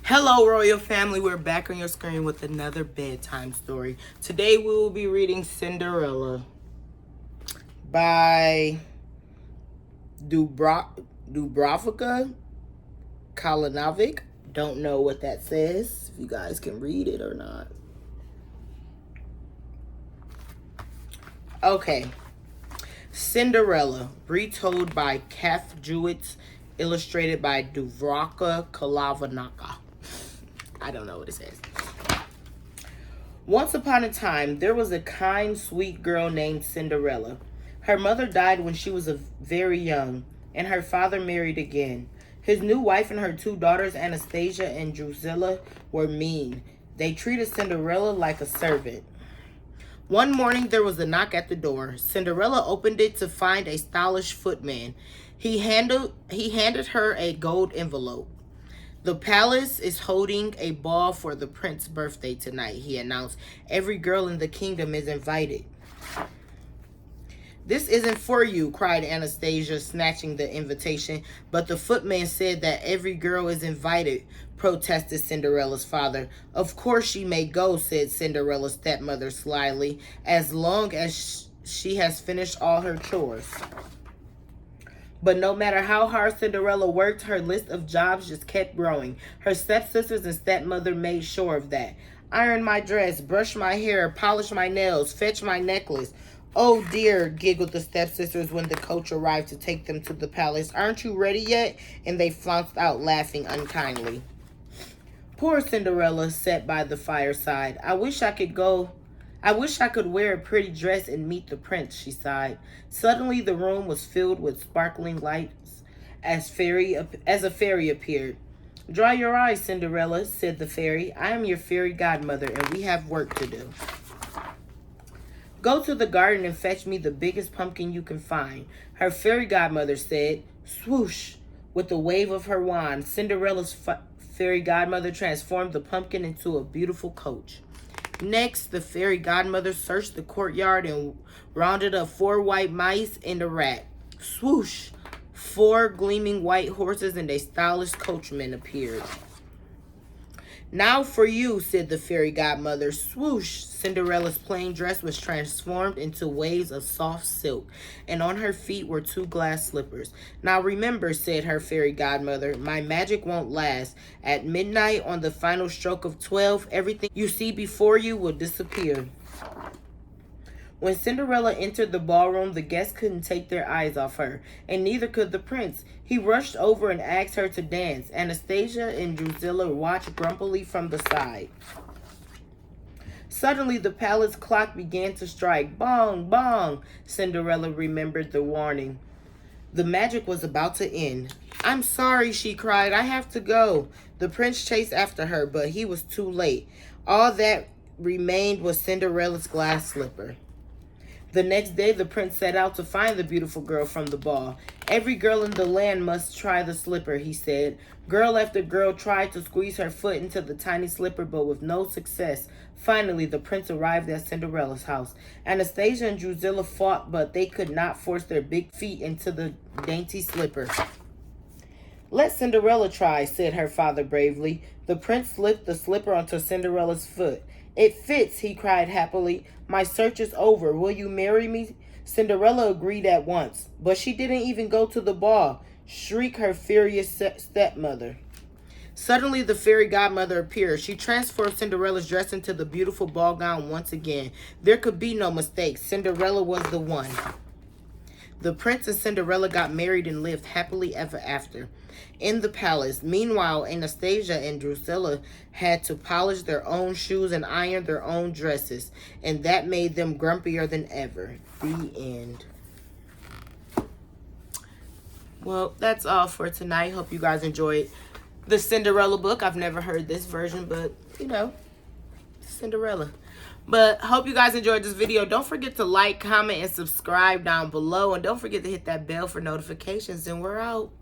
Hello, royal family. We're back on your screen with another bedtime story. Today we will be reading Cinderella by Dubravka Kalinovic. Don't know what that says, if you guys can read it or not. Okay. Cinderella, retold by Kath Jewett, illustrated by Dubravka Kalinovic. I don't know what it says. Once upon a time, there was a kind, sweet girl named Cinderella. Her mother died when she was very young, and her father married again. His new wife and her two daughters, Anastasia and Drusilla, were mean. They treated Cinderella like a servant. One morning, there was a knock at the door. Cinderella opened it to find a stylish footman. He handed her a gold envelope. The palace is holding a ball for the prince's birthday tonight, he announced. Every girl in the kingdom is invited. This isn't for you, cried Anastasia, snatching the invitation. But the footman said that every girl is invited, protested Cinderella's father. Of course she may go, said Cinderella's stepmother slyly, as long as she has finished all her chores. But no matter how hard Cinderella worked, her list of jobs just kept growing. Her stepsisters and stepmother made sure of that. Iron my dress, brush my hair, polish my nails, fetch my necklace. Oh dear, giggled the stepsisters when the coach arrived to take them to the palace. Aren't you ready yet? And they flounced out, laughing unkindly. Poor Cinderella sat by the fireside. I wish I could wear a pretty dress and meet the prince, she sighed. Suddenly the room was filled with sparkling lights as a fairy appeared. Dry your eyes, Cinderella, said the fairy. I am your fairy godmother, and we have work to do. Go to the garden and fetch me the biggest pumpkin you can find, her fairy godmother said. Swoosh! With a wave of her wand, Cinderella's fairy godmother transformed the pumpkin into a beautiful coach. Next, the fairy godmother searched the courtyard and rounded up 4 white mice and a rat. Swoosh! 4 gleaming white horses and a stylish coachman appeared. Now for you, said the fairy godmother. Swoosh! Cinderella's plain dress was transformed into waves of soft silk, and on her feet were 2 glass slippers. Now remember, said her fairy godmother, my magic won't last. At midnight, on the final stroke of 12, everything you see before you will disappear. When Cinderella entered the ballroom, the guests couldn't take their eyes off her, and neither could the prince. He rushed over and asked her to dance. Anastasia and Drusilla watched grumpily from the side. Suddenly, the palace clock began to strike. Bong, bong! Cinderella remembered the warning. The magic was about to end. I'm sorry, she cried. I have to go. The prince chased after her, but he was too late. All that remained was Cinderella's glass slipper. The next day, the prince set out to find the beautiful girl from the ball. Every girl in the land must try the slipper, he said. Girl after girl tried to squeeze her foot into the tiny slipper, but with no success. Finally, the prince arrived at Cinderella's house. Anastasia and Drusilla fought, but they could not force their big feet into the dainty slipper. Let Cinderella try, said her father bravely. The prince slipped the slipper onto Cinderella's foot. It fits, he cried happily. My search is over. Will you marry me? Cinderella agreed at once, but she didn't even go to the ball, shrieked her furious stepmother. Suddenly, the fairy godmother appeared. She transformed Cinderella's dress into the beautiful ball gown once again. There could be no mistake. Cinderella was the one. The prince and Cinderella got married and lived happily ever after in the palace. Meanwhile, Anastasia and Drusilla had to polish their own shoes and iron their own dresses, and that made them grumpier than ever. The end. Well, that's all for tonight. Hope you guys enjoyed the Cinderella book. I've never heard this version, but, you know, Cinderella. But hope you guys enjoyed this video. Don't forget to like, comment, and subscribe down below. And don't forget to hit that bell for notifications. And we're out.